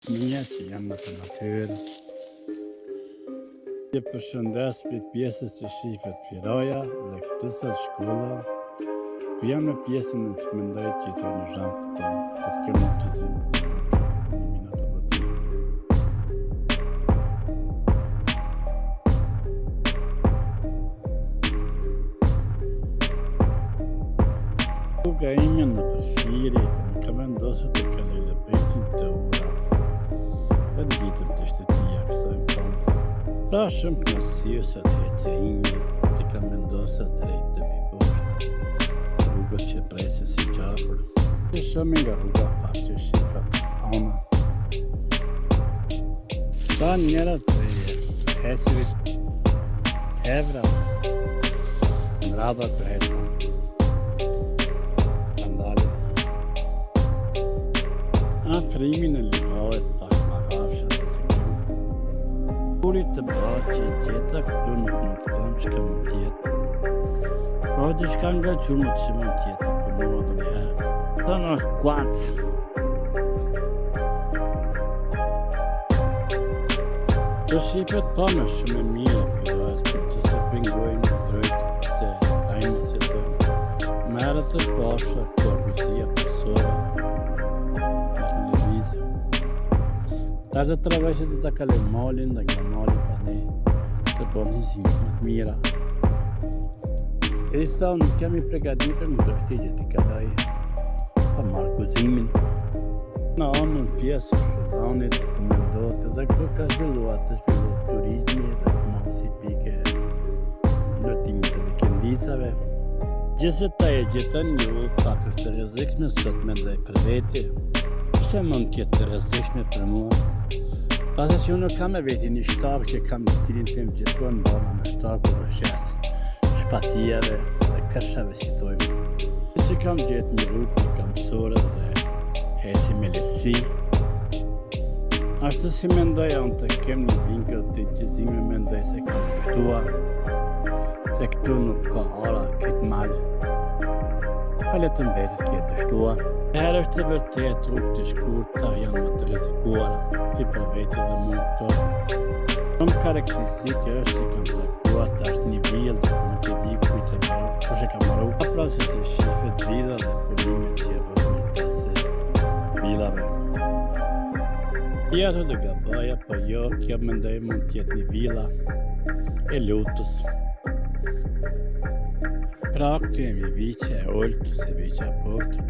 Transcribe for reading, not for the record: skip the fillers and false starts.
fëmijë që janë në të natyrë. Që përshëndes për pjesës që shifet Firaja dhe këtë sot shkolla, ku jam në pjesën në që mendoj që i thoi në zhantë për të kjo në të zinë. Rruga ime në përfiri dhe më ka vendosur të kaloj lebetin të ura dhe ditën të shtetia kësa më tonë. Pra shumë knasirë sa të hece ime të ka vendosur drejt të biposhtë, rrugët që prese si gjapër, dhe shumë nga rruga pak që shifat ana. Sa njerët dhe hecivit hevra në radha të hecivit. Afrimin e ligohet pak ma rafshat e se kjo. Kurit të bërë që i gjeta këtu nuk më të thëmë shka më tjetë. Po të shka nga qumë që më tjetë, për mua dhe njëherë. Të në është kuatës. Të shifet pa me shumë e mire, Firajës, për që se pingojnë drejtë se rajnë se të merët të pasha korbisia pësora. Ta që të rëveshët të ta kalem malin dhe nga mali pa ne të bërë një zimë më të mira. E sa nuk jam i pregaditër në dërshti që t'i kalaj pa marrë guzimin. Në anën pjesë shëllanit të mendot edhe këto ka zhvilluat të zhvilluat turizmi dhe këmon si pike ndërtimit të vikendicave. Gjëse ta e gjetën një pak është të rrezikshme sot me ndaj për veti. Pse mund tjetë të rrezikshme për mua? Pasi që unë kam e veti një shtabë që kam në stilin tim gjithmonë bëna me shtabë për shes, shpatijave dhe kërshave si tojmë. Që kam gjetë një rrugë një kamësore dhe heci me lesi. Ashtu si mendoj unë të kem një vinkër të gjëzime mendoj se kam kushtuar, se këtu nuk ka ara këtë malë. Pale të mbetit këtë dështuar. Herë është të vërtet rrugë të shkurta janë më të rizikuara, si për veti dhe mund këto. Shumë karakteristikë është që kam takuar tash një villë dhe nuk e di kujt e maru, kush e ka maru. Pra se shifet villa dhe polimet që e vërmita se villave. Tjetër dhe gabaja, po jo, kjo mendoj mund tjetë një villa e lutës. Pra këtë jemi viqe e oltë, se viqe a portë.